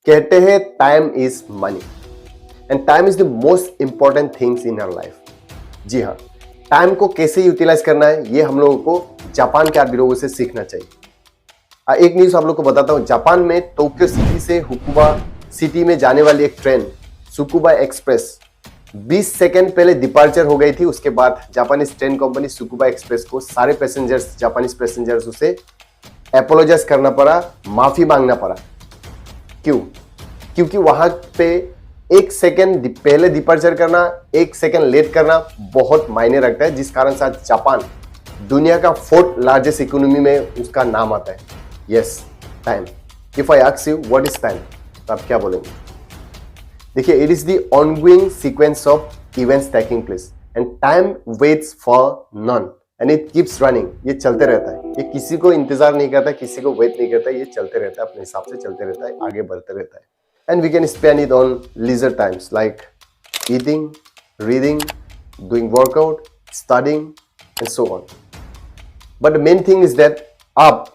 कहते हैं time is money and time is the most important things in our life. जी हाँ, time को कैसे यूटिलाइज करना है ये हम लोगों को जापान के आदमी लोगों से सीखना चाहिए। एक न्यूज आप लोग को बताता हूँ। जापान में टोक्यो सिटी से हुकुबा सिटी में जाने वाली एक ट्रेन सुकुबा एक्सप्रेस 20 सेकंड पहले डिपार्चर हो गई थी। उसके बाद Japanese train company Tsukuba express को सारे पैसेंजर्स, जापानीज पैसेंजर्स उसे एपोलोजाइज करना पड़ा, माफी मांगना पड़ा। क्यों? क्योंकि वहां पे 1 सेकंड पहले डिपार्चर करना, 1 सेकंड लेट करना बहुत मायने रखता है, जिस कारण से आज जापान दुनिया का 4th लार्जेस्ट इकोनॉमी में उसका नाम आता है। Yes, time. If I ask you what is time, तो आप क्या बोलेंगे? देखिए, it is the ongoing sequence of events taking place and time waits for none and it keeps running. ये चलते रहता है, ये किसी को इंतजार नहीं करता, किसी को वेट नहीं करता, ये चलते रहता है, अपने हिसाब से चलते रहता है, आगे बढ़ते रहता है। And we can spend it on leisure times like eating, reading, doing workout, studying and so on. But main thing is that आप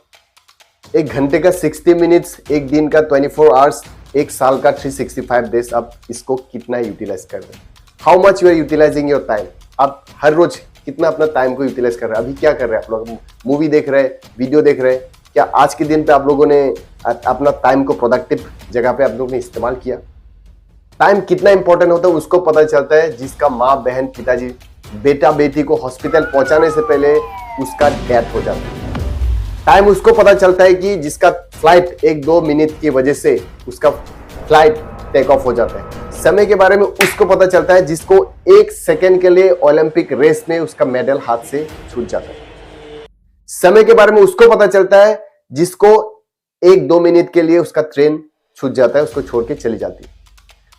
1 घंटे का 60 मिनट्स, एक दिन का 24 आवर्स, एक साल का 365 डेज आप इसको कितना यूटिलाइज कर रहे हैं? How much you are utilising your time? आप हर रोज कितना अपना टाइम को यूटिलाइज कर रहे हैं? अभी क्या कर रहे हैं आप लोग? मूवी देख रहे हैं, वीडियो देख रहे हैं? क्या आज के दिन पे आप लोगों ने अपना टाइम को प्रोडक्टिव जगह पे आप लोगों ने इस्तेमाल किया? टाइम कितना इंपॉर्टेंट होता है उसको पता चलता है जिसका माँ, बहन, पिताजी, बेटा, बेटी को हॉस्पिटल पहुंचाने से पहले उसका डेथ हो जाता है। टाइम उसको पता चलता है कि जिसका फ्लाइट 1-2 मिनट की वजह से उसका फ्लाइट टेक ऑफ हो जाता है। समय के बारे में उसको पता चलता है जिसको 1 सेकेंड के लिए ओलंपिक रेस में उसका मेडल हाथ से छूट जाता है। समय के बारे में उसको पता चलता है जिसको 1-2 मिनट के लिए उसका ट्रेन छूट जाता है, उसको छोड़ के चली जाती है।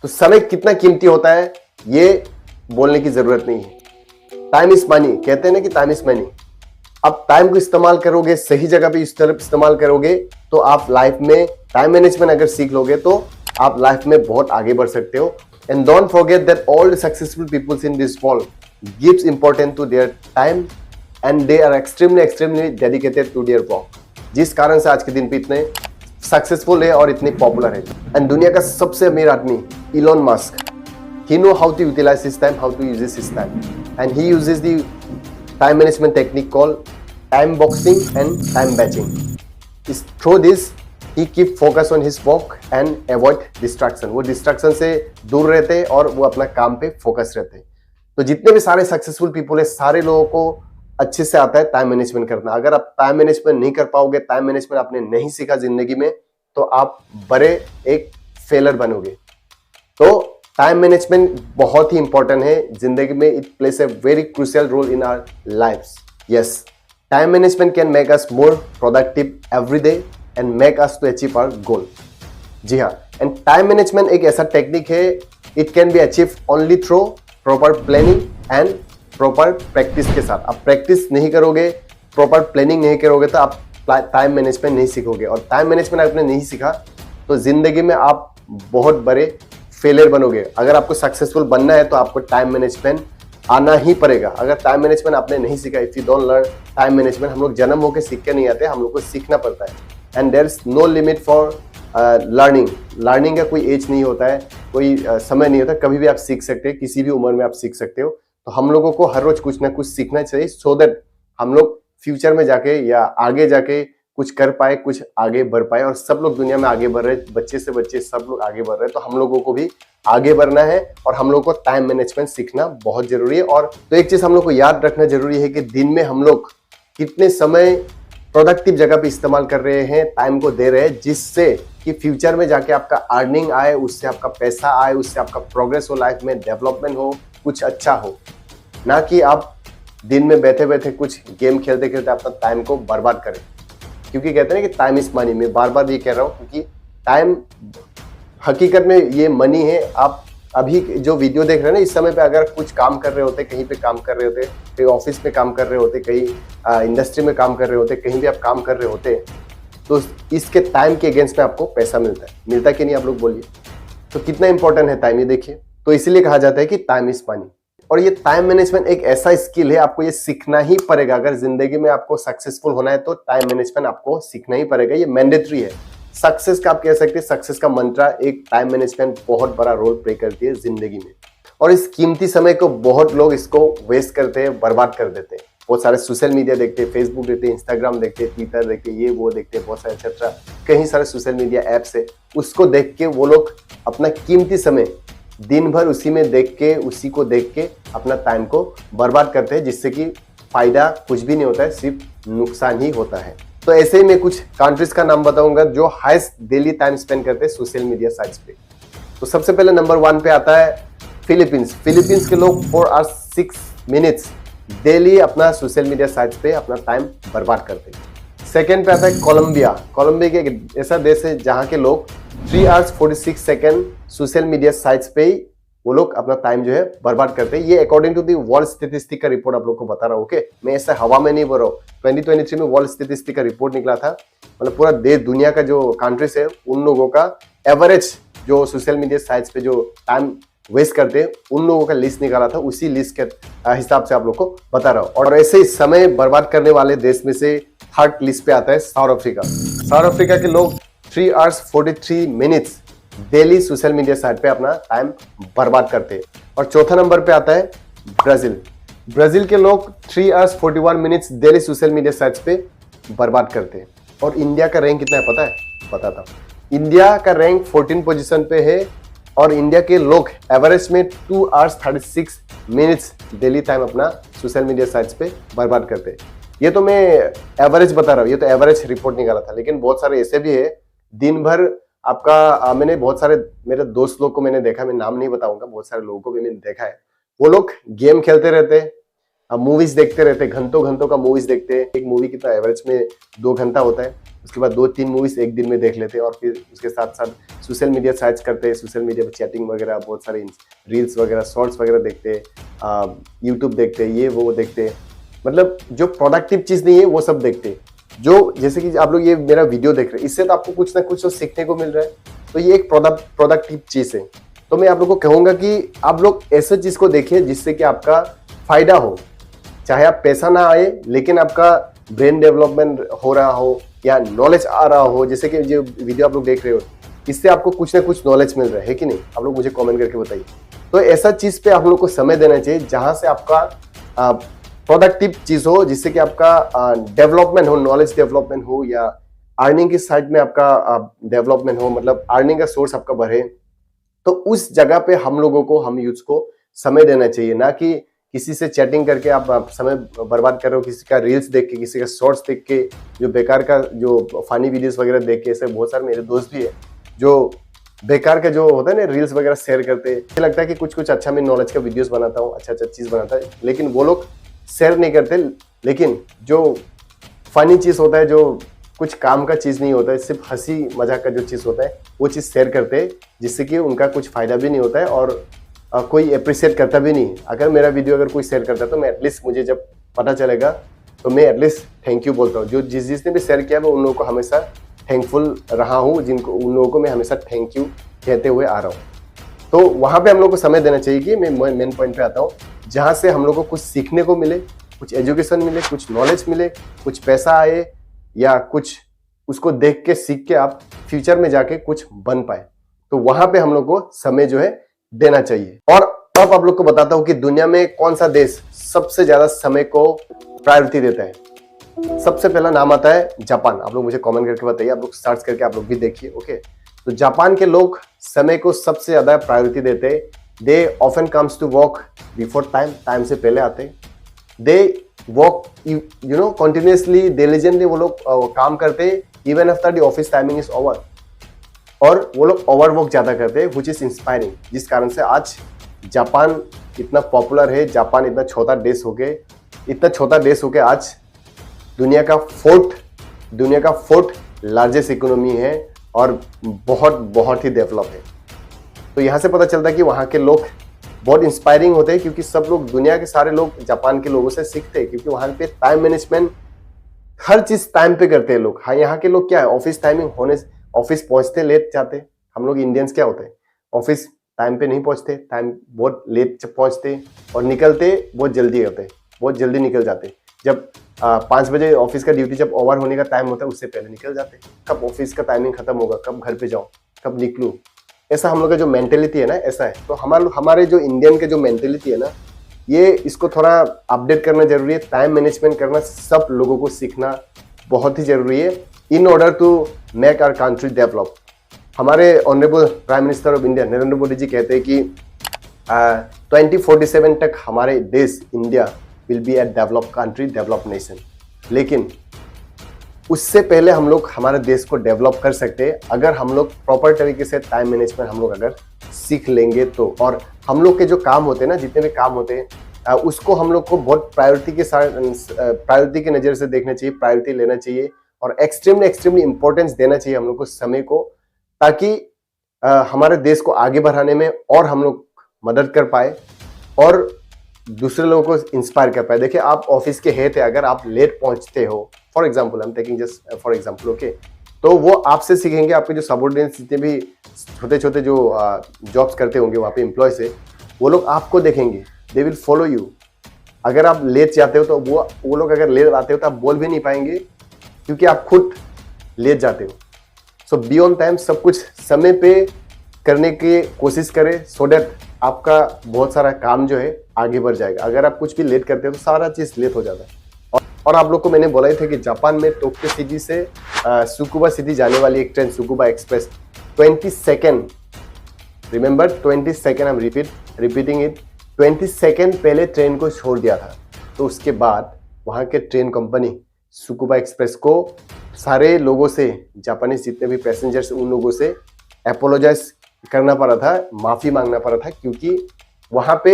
तो समय कितना कीमती होता है ये बोलने की जरूरत नहीं है। टाइम इज मनी, कहते हैं ना कि टाइम इज मनी। अब टाइम को इस्तेमाल करोगे, सही जगह पे इस तरफ इस्तेमाल करोगे तो आप लाइफ में टाइम मैनेजमेंट अगर सीख लोगे तो आप लाइफ में बहुत आगे बढ़ सकते हो। And don't forget that all the successful peoples in this world gives importance to their time and they are extremely dedicated to their work, जिस कारण से आज के दिन पे इतने सक्सेसफुल है और इतने पॉपुलर है। एंड दुनिया का सबसे अमीर आदमी Elon Musk, he know how to utilize his time, how to use his time, and he uses the time management technique called time boxing and time batching. Through this he keep focus on his work and avoid distraction. वो distraction से दूर रहते हैं और वो अपना काम पे फोकस रहते हैं। तो जितने भी सारे सक्सेसफुल पीपल है, सारे लोगों को अच्छे से आता है टाइम मैनेजमेंट करना। अगर आप टाइम मैनेजमेंट नहीं कर पाओगे, टाइम मैनेजमेंट आपने नहीं सीखा जिंदगी में, तो आप बड़े एक फेलर बनोगे। तो टाइम मैनेजमेंट बहुत ही इंपॉर्टेंट है जिंदगी में। It plays a very crucial role in our lifes. Yes, time management can make us more productive every day and make us to achieve our goal. जी हाँ, एंड टाइम मैनेजमेंट एक ऐसा technique है, it can be achieve only through proper planning and proper practice के साथ। आप practice नहीं करोगे, प्रॉपर प्लानिंग नहीं करोगे तो आप टाइम मैनेजमेंट नहीं सीखोगे, और टाइम मैनेजमेंट आपने नहीं सीखा तो जिंदगी में आप बहुत बड़े फेलियर बनोगे। अगर आपको सक्सेसफुल बनना है तो आपको टाइम मैनेजमेंट आना ही पड़ेगा। अगर टाइम मैनेजमेंट आपने नहीं सीखा, if you don't learn time management, हम लोग जन्म होकर सीख के नहीं आते, हम लोग को सीखना पड़ता है। And there is no limit for learning. Learning का कोई एज नहीं होता है, कोई समय नहीं होता, कभी भी आप सीख सकते हैं, किसी भी उम्र में आप सीख सकते हो। तो हम लोगों को हर रोज कुछ ना कुछ सीखना चाहिए, सो दैट हम लोग फ्यूचर में जाके या आगे जाके कुछ कर पाए, कुछ आगे बढ़ पाए। और सब लोग दुनिया में आगे बढ़ रहे हैं, बच्चे से बच्चे सब लोग आगे बढ़ रहे हैं, तो हम लोगों को भी आगे बढ़ना है और हम लोग को टाइम मैनेजमेंट सीखना बहुत जरूरी है। और तो एक चीज हम लोग को याद रखना जरूरी है कि दिन में हम लोग कितने समय प्रोडक्टिव जगह पे इस्तेमाल कर रहे हैं, टाइम को दे रहे हैं, जिससे कि फ्यूचर में जाके आपका अर्निंग आए, उससे आपका पैसा आए, उससे आपका प्रोग्रेस हो, लाइफ में डेवलपमेंट हो, कुछ अच्छा हो। ना कि आप दिन में बैठे बैठे कुछ गेम खेलते खेलते अपना टाइम को बर्बाद करें। क्योंकि कहते हैं कि टाइम इज मनी। मैं बार बार ये कह रहा हूँ क्योंकि टाइम हकीकत में ये मनी है। आप अभी जो वीडियो देख रहे हैं ना, इस समय पे अगर कुछ काम कर रहे होते, कहीं पे काम कर रहे होते, कहीं ऑफिस में काम कर रहे होते, कहीं इंडस्ट्री में काम कर रहे होते, कहीं भी आप काम कर रहे होते, तो इसके टाइम के अगेंस्ट में आपको पैसा मिलता है। मिलता कि नहीं, आप लोग बोलिए। तो कितना इंपॉर्टेंट है टाइम, ये देखिए। तो इसीलिए कहा जाता है कि टाइम इज मनी। और ये टाइम मैनेजमेंट एक ऐसा स्किल है, आपको ये सीखना ही पड़ेगा। अगर जिंदगी में आपको सक्सेसफुल होना है तो टाइम मैनेजमेंट आपको सीखना ही पड़ेगा, ये मैंडेटरी है। सक्सेस का आप कह सकते हैं, सक्सेस का मंत्रा एक टाइम मैनेजमेंट बहुत बड़ा रोल प्ले करती है जिंदगी में। और इस कीमती समय को बहुत लोग इसको वेस्ट करते हैं, बर्बाद कर देते हैं। बहुत सारे सोशल मीडिया देखते हैं, फेसबुक देखते हैं, इंस्टाग्राम देखते हैं, ट्विटर देखते हैं, ये वो देखते हैं, बहुत सारे एक्सेट्रा कई सारे सोशल मीडिया ऐप्स है। उसको देख के वो लोग अपना कीमती समय दिन भर उसी में देख के, उसी को देख के अपना टाइम को बर्बाद करते हैं, जिससे कि फायदा कुछ भी नहीं होता है, सिर्फ नुकसान ही होता है। तो ऐसे ही मैं कुछ कंट्रीज का नाम बताऊंगा जो हाईएस्ट डेली टाइम स्पेंड करते हैं सोशल मीडिया साइट्स पे। तो सबसे पहले नंबर 1 पे आता है फिलीपींस। फिलीपींस के लोग 4 आवर्स 6 मिनट्स डेली अपना सोशल मीडिया साइट्स पे अपना टाइम बर्बाद करते हैं। सेकेंड पे आता है कोलंबिया। कोलंबिया एक ऐसा देश है जहां के लोग 3 hours 46 second social media sites पे ही वो लोग अपना टाइम जो है बर्बाद करते हैं। ये according to the world statistic का रिपोर्ट आप लोग को बता रहा हूँ। ओके, मैं ऐसा हवा में नहीं बोल रहा हूँ। 2023 में वर्ल्ड स्टैटिस्टिक का रिपोर्ट निकला था, मतलब पूरा देश दुनिया का जो कंट्रीज है उन लोगों का एवरेज जो सोशल मीडिया साइट्स पे जो टाइम वेस्ट करते हैं उन लोगों का लिस्ट निकाला था। उसी लिस्ट के हिसाब से आप लोग को बता रहा हूँ। और ऐसे ही समय बर्बाद करने वाले देश में से 3rd लिस्ट पे आता है साउथ अफ्रीका। साउथ अफ्रीका के लोग 3 hours 43 minutes daily social media site पे अपना टाइम बर्बाद करते हैं। और चौथा नंबर पे आता है ब्राजील। ब्राजील के लोग 3 hours 41 minutes daily social media sites पे बर्बाद करते हैं। और इंडिया का रैंक कितना है पता है? बताता हूं। इंडिया का रैंक 14 पोजीशन पे है और इंडिया के लोग एवरेज में 2 आवर्स 36 मिनट्स डेली टाइम अपना सोशल मीडिया साइट्स पे बर्बाद करते हैं। ये तो मैं एवरेज बता रहा हूँ, ये तो एवरेज रिपोर्ट निकाला था, लेकिन बहुत सारे ऐसे भी है दिन भर आपका मैंने बहुत सारे मेरे दोस्त लोग को मैंने देखा, मैं नाम नहीं बताऊंगा, बहुत सारे लोगों को भी मैंने देखा है। वो लोग गेम खेलते रहते हैं, मूवीज देखते रहते हैं, घंटों घंटों का मूवीज देखते हैं। एक मूवी कितना एवरेज में 2 घंटा होता है, उसके बाद 2-3 मूवीज एक दिन में देख लेते हैं। और फिर उसके साथ साथ सोशल मीडिया साइट्स करते हैं, सोशल मीडिया पर चैटिंग वगैरह, बहुत सारे रील्स वगैरह, शॉर्ट्स वगैरह देखते हैं, यूट्यूब देखते हैं, ये वो देखते हैं। मतलब जो प्रोडक्टिव चीज नहीं है वो सब देखते हैं। जो जैसे कि आप लोग ये मेरा वीडियो देख रहे हैं, इससे तो आपको कुछ ना कुछ तो सीखने को मिल रहा है, तो ये एक प्रोडक्टिव चीज है। तो मैं आप लोग को कहूंगा कि आप लोग ऐसे चीज को देखिए जिससे कि आपका फायदा हो, चाहे आप पैसा ना आए लेकिन आपका ब्रेन डेवलपमेंट हो रहा हो या नॉलेज आ रहा हो। जैसे कि जो वीडियो आप लोग देख रहे हो, इससे आपको कुछ ना कुछ नॉलेज मिल रहा है कि नहीं? आप लोग मुझे कमेंट करके बताइए। तो ऐसा चीज पे आप लोग को समय देना चाहिए जहां से आपका प्रोडक्टिव चीज हो, जिससे कि आपका डेवलपमेंट हो, नॉलेज डेवलपमेंट हो या अर्निंग की साइड में आपका डेवलपमेंट हो, मतलब अर्निंग का सोर्स आपका बढ़े। तो उस जगह पे हम लोगों को, हम यूथ को समय देना चाहिए, ना कि किसी से चैटिंग करके आप समय बर्बाद कर रहे हो, किसी का रील्स देख के, किसी का शॉर्ट्स देख के, जो बेकार का जो फनी वीडियोस वगैरह देख के। ऐसे बहुत सारे मेरे दोस्त भी है जो बेकार का जो होता है ना रील्स वगैरह शेयर करते हैं। मुझे लगता है कि कुछ कुछ अच्छा मैं नॉलेज का वीडियोस बनाता हूँ, अच्छा अच्छा चीज बनाता है, लेकिन वो लोग शेयर नहीं करते। लेकिन जो फनी चीज होता है, जो कुछ काम का चीज नहीं होता है, सिर्फ हंसी मजाक का जो चीज होता है, वो चीज शेयर करते हैं, जिससे कि उनका कुछ फायदा भी नहीं होता है और कोई अप्रिशिएट करता भी नहीं। अगर मेरा वीडियो अगर कोई शेयर करता है तो मैं एटलीस्ट, मुझे जब पता चलेगा तो मैं एटलीस्ट थैंक यू बोलता हूँ। जो जिसने भी शेयर किया मैं उन लोगों को हमेशा थैंकफुल रहा हूँ, जिनको उन लोगों को मैं हमेशा थैंक यू कहते हुए आ रहा हूँ। तो वहाँ पे हम लोग को समय देना चाहिए कि मैं मेन पॉइंट पे आता हूँ, जहाँ से हम लोग को कुछ सीखने को मिले, कुछ एजुकेशन मिले, कुछ नॉलेज मिले, कुछ पैसा आए, या कुछ उसको देख के सीख के आप फ्यूचर में जाके कुछ बन पाए। तो वहां पे हम लोग को समय जो है देना चाहिए। और अब आप लोग को बताता हूं कि दुनिया में कौन सा देश सबसे ज्यादा समय को प्रायोरिटी देता है। सबसे पहला नाम आता है जापान। आप लोग मुझे कमेंट करके बताइए, आप लोग सर्च करके आप लोग भी देखिए। ओके, तो जापान के लोग समय को सबसे ज्यादा प्रायोरिटी देते हैं। They often comes to work before time, time से पहले आते। They work you know continuously, diligently वो लोग काम करते even after the office timing is over. और वो लोग ओवरवर्क ज्यादा करते हैं, विच इज इंस्पायरिंग, जिस कारण से आज जापान इतना पॉपुलर है। जापान इतना छोटा देश होके आज दुनिया का फोर्थ लार्जेस्ट इकोनॉमी है और बहुत ही डेवलप है। तो यहाँ से पता चलता है कि वहाँ के लोग बहुत इंस्पायरिंग होते हैं, क्योंकि सब लोग, दुनिया के सारे लोग जापान के लोगों से सीखते हैं, क्योंकि वहाँ पे टाइम मैनेजमेंट हर चीज टाइम पे करते हैं लोग। हाँ, यहाँ के लोग क्या है, ऑफिस टाइमिंग होने, ऑफिस पहुंचते लेट जाते। हम लोग इंडियंस क्या होते हैं, ऑफिस टाइम पे नहीं पहुंचते, टाइम बहुत लेट पहुंचते और निकलते बहुत जल्दी होते, बहुत जल्दी निकल जाते। जब 5 बजे ऑफिस का ड्यूटी जब ओवर होने का टाइम होता है उससे पहले निकल जाते हैं। कब ऑफिस का टाइमिंग खत्म होगा, कब घर पे जाऊँ, कब निकलूँ, ऐसा हम लोग का जो मेंटेलिटी है ना ऐसा है। तो हमारे जो इंडियन के जो मेंटेलिटी है ना, ये इसको थोड़ा अपडेट करना जरूरी है। टाइम मैनेजमेंट करना सब लोगों को सीखना बहुत ही जरूरी है in order to make our country develop. हमारे honourable prime minister of India Narendra Modi ji कहते हैं कि 2047 तक हमारे देश India will be a develop country, develop nation. लेकिन उससे पहले हम लोग हमारे देश को डेवलप कर सकते हैं अगर हम लोग प्रॉपर तरीके से टाइम मैनेजमेंट हम लोग अगर सीख लेंगे तो। और हम लोग के जो काम होते हैं ना, जितने भी काम होते हैं उसको हम लोग को बहुत प्रायोरिटी के साथ, प्रायोरिटी की नज़र से देखना चाहिए, प्रायोरिटी लेना चाहिए और एक्सट्रीमली इंपॉर्टेंस देना चाहिए हम लोग को समय को, ताकि हमारे देश को आगे बढ़ाने में और हम लोग मदद कर पाए और दूसरे लोगों को इंस्पायर कर पाए। देखिए, आप ऑफिस के हेड है, अगर आप लेट पहुंचते हो, for example, I am taking just for example, okay, तो वो आपसे सीखेंगे। आपके जो सबऑर्डिनेट्स जितने भी छोटे छोटे जो जॉब्स करते होंगे वहाँ पे एम्प्लॉय से, वो लोग आपको देखेंगे, दे विल फॉलो यू। अगर आप लेट जाते हो तो वो लोग अगर लेट आते हो तो आप बोल भी नहीं पाएंगे क्योंकि आप खुद लेट जाते हो। सो बी ऑन टाइम, सब कुछ समय पे करने की कोशिश करें सो दैट आपका बहुत सारा काम जो है आगे बढ़ जाएगा। अगर आप कुछ भी लेट करते हो तो सारा चीज़ लेट हो जाता है। और आप लोग को मैंने बोला ही था कि जापान में टोक्यो सिटी से सुकुबा सिटी जाने वाली एक train Tsukuba express 20 second, remember 20 second, I am repeating it, 20 second पहले ट्रेन को छोड़ दिया था। तो उसके बाद वहाँ के ट्रेन कंपनी सुकुबा एक्सप्रेस को सारे लोगों से, जापानीज जितने भी पैसेंजर्स, उन लोगों से अपोलोजाइज करना पड़ा था, माफ़ी मांगना पड़ा था, क्योंकि वहाँ पे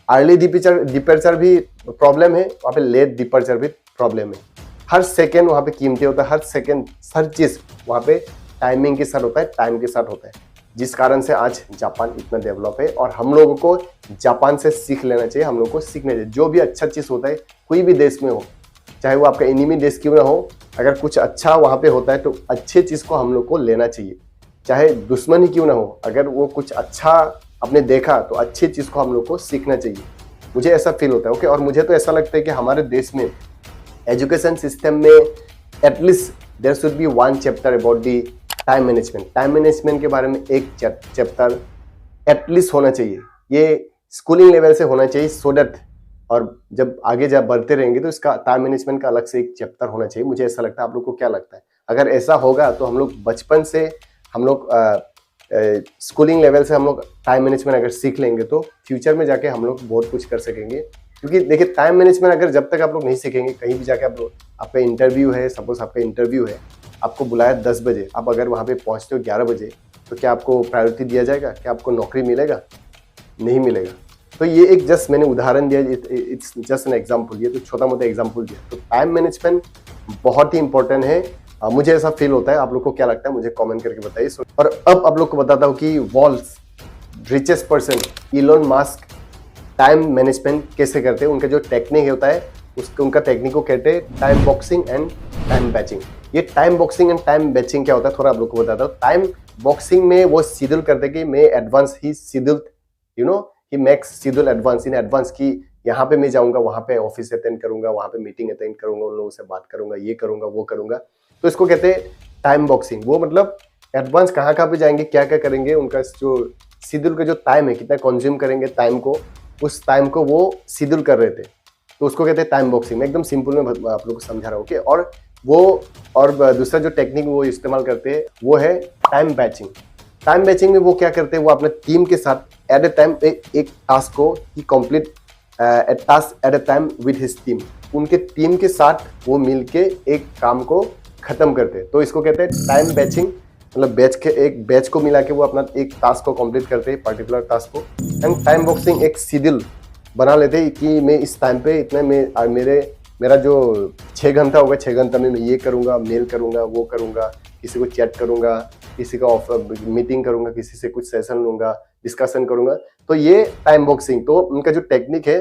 अर्ली डिपर्चर भी प्रॉब्लम है, वहाँ पे लेट डिपर्चर भी प्रॉब्लम है। हर सेकेंड वहाँ पे कीमती होता है, हर सेकेंड, हर चीज़ वहाँ पे टाइमिंग के साथ होता है, टाइम के साथ होता है, जिस कारण से आज जापान इतना डेवलप है। और हम लोगों को जापान से सीख लेना चाहिए, हम लोग को सीखना चाहिए। जो भी अच्छा चीज़ होता है कोई भी देश में हो, चाहे वो आपका एनिमी देश क्यों ना हो, अगर कुछ अच्छा वहाँ पे होता है तो अच्छे चीज़ को हम लोग को लेना चाहिए, चाहे दुश्मन ही क्यों ना हो। अगर वो कुछ अच्छा आपने देखा तो अच्छी चीज़ को हम लोग को सीखना चाहिए, मुझे ऐसा फील होता है, ओके। और मुझे तो ऐसा लगता है कि हमारे देश में एजुकेशन सिस्टम में at least there should be one chapter about the time management. Time management के बारे में एक चैप्टर एटलीस्ट होना चाहिए, ये स्कूलिंग लेवल से होना चाहिए, सो दैट और जब आगे जब बढ़ते रहेंगे तो इसका टाइम मैनेजमेंट का अलग से एक चैप्टर होना चाहिए, मुझे ऐसा लगता है। आप लोग को क्या लगता है? अगर ऐसा होगा तो हम लोग बचपन से हम लोग स्कूलिंग लेवल से हम लोग टाइम मैनेजमेंट अगर सीख लेंगे तो फ्यूचर में जाके हम लोग बहुत कुछ कर सकेंगे। क्योंकि देखिए, टाइम मैनेजमेंट अगर जब तक आप लोग नहीं सीखेंगे, कहीं भी जाके आप लोग, आपका इंटरव्यू है, सपोज आपका इंटरव्यू है, आपको बुलाया 10 बजे, आप अगर वहाँ पे पहुँचते हो 11 बजे, तो क्या आपको प्रायोरिटी दिया जाएगा? क्या आपको नौकरी मिलेगा? नहीं मिलेगा। तो ये एक जस्ट मैंने उदाहरण दिया, इट्स जस्ट एन एग्जाम्पल, ये तो छोटा मोटा एग्जाम्पल दिया। तो टाइम मैनेजमेंट बहुत ही इंपॉर्टेंट है, मुझे ऐसा फील होता है। आप लोग को क्या लगता है मुझे कमेंट करके बताइए। और अब आप लोग को बताता हूँ कि world's richest person Elon Musk time management कैसे करते हैं। उनका जो टेक्निक होता है उनका टेक्निक को कहते हैं time boxing and time batching. ये time boxing and time batching क्या होता है थोड़ा आप लोग को बताता हूँ। टाइम बॉक्सिंग में वो शेड्यूल करते हैं कि मैं advance he schedule, you know, he makes schedule advance in advance की यहाँ पे मैं जाऊँगा, वहाँ पे ऑफिस अटेंड करूँगा, वहाँ पे मीटिंग अटेंड करूँगा, उन लोगों से बात करूँगा, ये करूँगा, वो करूँगा। तो इसको कहते हैं टाइम बॉक्सिंग। वो मतलब एडवांस कहाँ पे जाएंगे, क्या क्या करेंगे, उनका जो शेड्यूल का जो टाइम है, कितना कंज्यूम करेंगे टाइम को, उस टाइम को वो शेड्यूल कर रहे थे। तो उसको कहते हैं टाइम बॉक्सिंग। मैं एकदम सिंपल में आप लोग को समझा रहा हूँ, ओके। और दूसरा जो टेक्निक वो इस्तेमाल करते हैं वो है टाइम बैचिंग। टाइम बैचिंग में वो क्या करते हैं, वो अपने टीम के साथ एट ए टाइम एक टास्क को ही complete task at a time with his team. उनके टीम के साथ वो मिलके एक काम को खत्म करते हैं। तो इसको कहते हैं टाइम बैचिंग। मतलब एक बैच को मिला के वो अपना एक टास्क को कंप्लीट करते हैं, पर्टिकुलर टास्क को। एंड टाइम बॉक्सिंग एक शेड्यूल बना लेते हैं कि मैं इस टाइम पे इतने में मेरा जो 6 घंटा होगा, 6 घंटा में मैं ये करूँगा, मेल करूँगा, वो करूँगा, किसी को चैट करूँगा, किसी का मीटिंग करूँगा, किसी से कुछ सेशन लूँगा, डिस्कशन करूँगा। तो ये टाइम बॉक्सिंग, तो उनका जो टेक्निक है,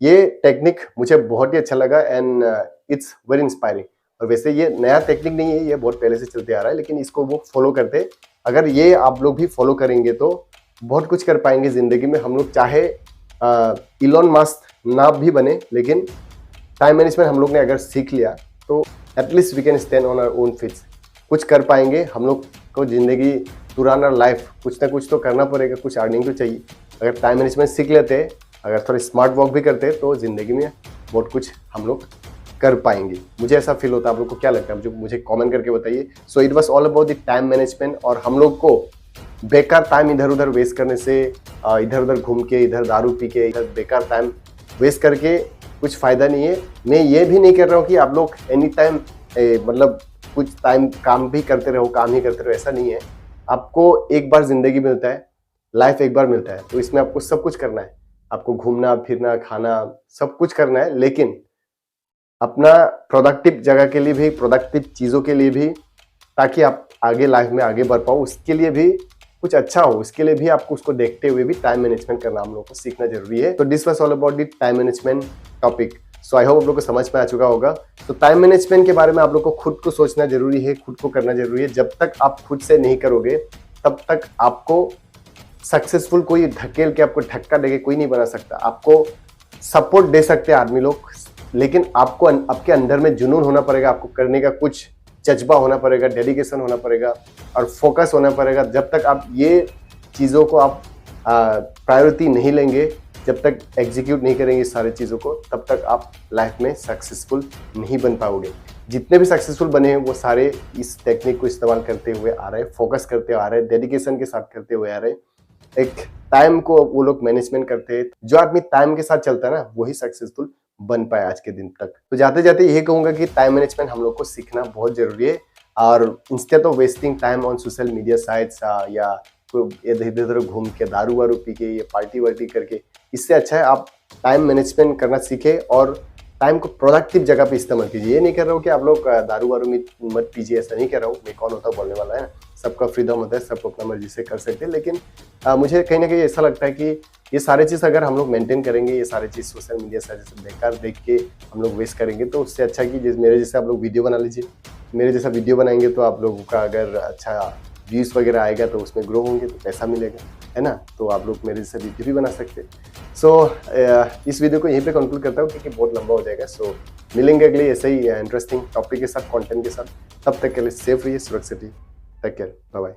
ये टेक्निक मुझे बहुत ही अच्छा लगा एंड इट्स वेरी इंस्पायरिंग। और वैसे ये नया टेक्निक नहीं है, ये बहुत पहले से चलते आ रहा है, लेकिन इसको वो फॉलो करते। अगर ये आप लोग भी फॉलो करेंगे तो बहुत कुछ कर पाएंगे ज़िंदगी में। हम लोग चाहे इलोन मस्क ना भी बने, लेकिन टाइम मैनेजमेंट हम लोग ने अगर सीख लिया तो at least we can stand on our own feets, कुछ कर पाएंगे। हम लोग को जिंदगी टूराना लाइफ कुछ ना कुछ तो करना पड़ेगा, कुछ अर्निंग तो चाहिए। अगर टाइम मैनेजमेंट सीख लेते, अगर थोड़ा स्मार्ट वर्क भी करते तो जिंदगी में बहुत कुछ हम लोग कर पाएंगे। मुझे ऐसा फील होता है। आप लोग को क्या लगता है, मुझे कमेंट करके बताइए। So it was all about the time management. और हम लोग को बेकार टाइम इधर उधर वेस्ट करने से, इधर उधर घूम के, इधर दारू पी के, इधर बेकार टाइम वेस्ट करके कुछ फायदा नहीं है। मैं ये भी नहीं कर रहा हूँ कि आप लोग एनी टाइम मतलब कुछ टाइम काम भी करते रहो, काम ही करते रहो, ऐसा नहीं है। आपको एक बार जिंदगी मिलता है, लाइफ एक बार मिलता है, तो इसमें आपको सब कुछ करना है। आपको घूमना फिरना खाना सब कुछ करना है, लेकिन अपना प्रोडक्टिव जगह के लिए भी, प्रोडक्टिव चीज़ों के लिए भी, ताकि आप आगे लाइफ में आगे बढ़ पाओ, उसके लिए भी कुछ अच्छा हो, उसके लिए भी आपको उसको देखते हुए भी टाइम मैनेजमेंट करना हम लोग को सीखना जरूरी है। तो this was all about the time management topic. So I hope आप लोग को समझ में आ चुका होगा। तो टाइम मैनेजमेंट के बारे में आप लोग को खुद को सोचना जरूरी है, खुद को करना जरूरी है। जब तक आप खुद से नहीं करोगे तब तक आपको सक्सेसफुल कोई धकेल के, आपको धक्का देके कोई नहीं बना सकता। आपको सपोर्ट दे सकते हैं आदमी लोग, लेकिन आपको आपके अंदर में जुनून होना पड़ेगा, आपको करने का कुछ जज्बा होना पड़ेगा, डेडिकेशन होना पड़ेगा और फोकस होना पड़ेगा। जब तक आप ये चीज़ों को आप प्रायोरिटी नहीं लेंगे, जब तक एग्जीक्यूट नहीं करेंगे सारी चीज़ों को, तब तक आप लाइफ में सक्सेसफुल नहीं बन पाओगे। जितने भी सक्सेसफुल बने हैं वो सारे इस टेक्निक को इस्तेमाल करते हुए आ रहे हैं, फोकस करते हुए आ रहे हैं, डेडिकेशन के साथ करते हुए आ रहे हैं। एक टाइम को वो लोग मैनेजमेंट करते हैं। जो आदमी टाइम के साथ चलता है ना, वही सक्सेसफुल बन पाए आज के दिन तक। तो जाते जाते यही कहूंगा कि टाइम मैनेजमेंट हम लोग को सीखना बहुत जरूरी है। और instead of wasting time on social media sites या इधर इधर घूम के दारू वारू पी के या पार्टी वार्टी करके, इससे अच्छा है आप टाइम मैनेजमेंट करना सीखे और टाइम को प्रोडक्टिव जगह पे इस्तेमाल कीजिए। ये नहीं कर रहा हूँ कि आप लोग दारू वारू मत पीजिए, ऐसा नहीं कर रहा हूँ। मैं कौन होता बोलने वाला है, सबका फ्रीडम होता है, सबको अपना मर्जी से कर सकते हैं। लेकिन मुझे कहीं ना कहीं ऐसा लगता है कि ये सारी चीज़ अगर हम लोग मेंटेन करेंगे, ये सारी चीज़ सोशल मीडिया से जैसे बेकार देख के हम लोग वेस्ट करेंगे, तो उससे अच्छा कि मेरे जैसे आप लोग वीडियो बना लीजिए। मेरे जैसा वीडियो बनाएंगे तो आप लोगों का अगर अच्छा व्यूज़ वगैरह आएगा तो उसमें ग्रो होंगे, तो पैसा मिलेगा, है ना। तो आप लोग मेरे जैसा वीडियो भी बना सकते हैं। सो इस वीडियो को यहीं पे कंक्लूड करता हूँ क्योंकि बहुत लंबा हो जाएगा। सो मिलेंगे अगले ऐसे ही इंटरेस्टिंग टॉपिक के साथ, कंटेंट के साथ। तब तक के लिए सेफ रहिए, सुरक्षित रहिए। Take care, bye bye.